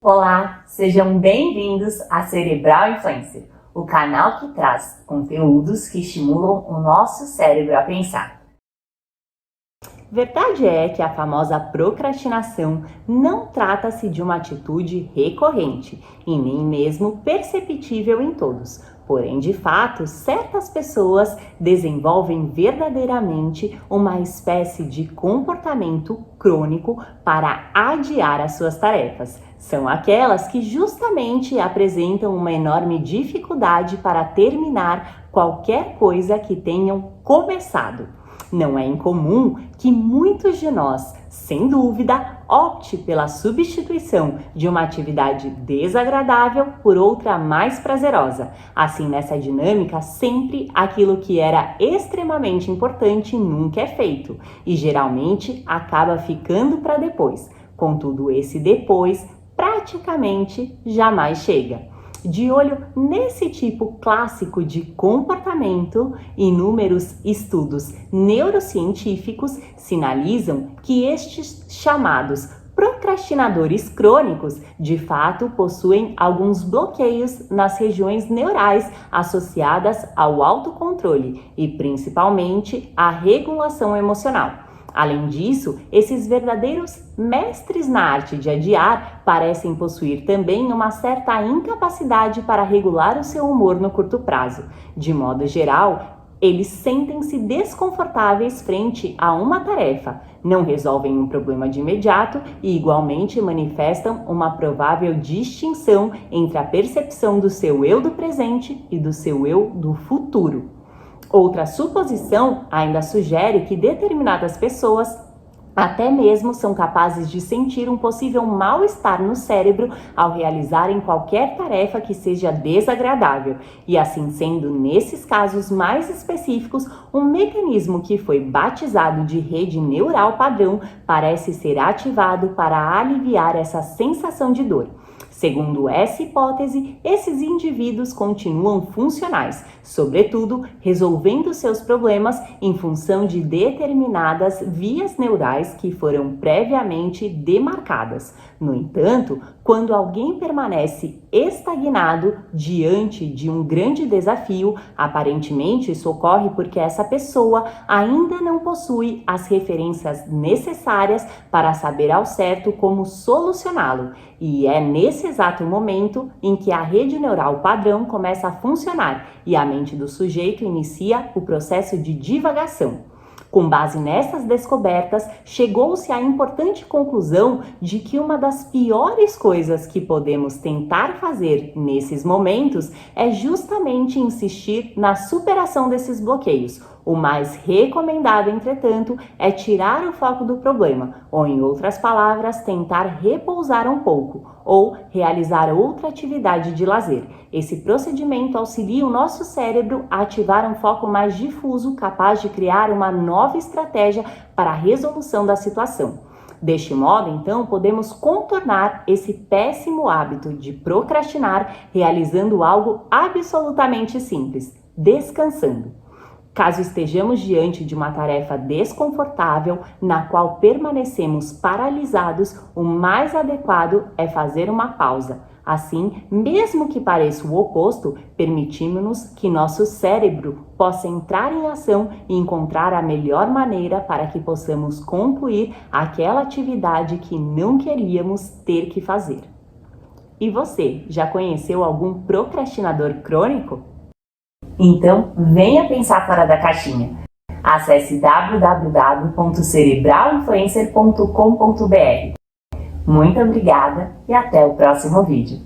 Olá, sejam bem-vindos a Cerebral Influencer, o canal que traz conteúdos que estimulam o nosso cérebro a pensar. Verdade é que a famosa procrastinação não trata-se de uma atitude recorrente e nem mesmo perceptível em todos. Porém, de fato, certas pessoas desenvolvem verdadeiramente uma espécie de comportamento crônico para adiar as suas tarefas. São aquelas que justamente apresentam uma enorme dificuldade para terminar qualquer coisa que tenham começado. Não é incomum que muitos de nós, sem dúvida, opte pela substituição de uma atividade desagradável por outra mais prazerosa. Assim, nessa dinâmica, sempre aquilo que era extremamente importante nunca é feito e geralmente acaba ficando para depois. Contudo, esse depois praticamente jamais chega. De olho nesse tipo clássico de comportamento, inúmeros estudos neurocientíficos sinalizam que estes chamados procrastinadores crônicos, de fato, possuem alguns bloqueios nas regiões neurais associadas ao autocontrole e, principalmente, à regulação emocional. Além disso, esses verdadeiros mestres na arte de adiar parecem possuir também uma certa incapacidade para regular o seu humor no curto prazo. De modo geral, eles sentem-se desconfortáveis frente a uma tarefa, não resolvem um problema de imediato e igualmente manifestam uma provável distinção entre a percepção do seu eu do presente e do seu eu do futuro. Outra suposição ainda sugere que determinadas pessoas até mesmo são capazes de sentir um possível mal-estar no cérebro ao realizarem qualquer tarefa que seja desagradável, e assim sendo, nesses casos mais específicos, um mecanismo que foi batizado de rede neural padrão parece ser ativado para aliviar essa sensação de dor. Segundo essa hipótese, esses indivíduos continuam funcionais, sobretudo resolvendo seus problemas em função de determinadas vias neurais que foram previamente demarcadas. No entanto, quando alguém permanece estagnado diante de um grande desafio, aparentemente isso ocorre porque essa pessoa ainda não possui as referências necessárias para saber ao certo como solucioná-lo. E é nesse exato momento em que a rede neural padrão começa a funcionar e a mente do sujeito inicia o processo de divagação. Com base nessas descobertas, chegou-se à importante conclusão de que uma das piores coisas que podemos tentar fazer nesses momentos é justamente insistir na superação desses bloqueios. O mais recomendado, entretanto, é tirar o foco do problema, ou em outras palavras, tentar repousar um pouco, ou realizar outra atividade de lazer. Esse procedimento auxilia o nosso cérebro a ativar um foco mais difuso, capaz de criar uma nova estratégia para a resolução da situação. Deste modo, então, podemos contornar esse péssimo hábito de procrastinar realizando algo absolutamente simples: descansando. Caso estejamos diante de uma tarefa desconfortável na qual permanecemos paralisados, o mais adequado é fazer uma pausa. Assim, mesmo que pareça o oposto, permitimos-nos que nosso cérebro possa entrar em ação e encontrar a melhor maneira para que possamos concluir aquela atividade que não queríamos ter que fazer. E você, já conheceu algum procrastinador crônico? Então, venha pensar fora da caixinha. Acesse www.cerebralinfluencer.com.br. Muito obrigada e até o próximo vídeo.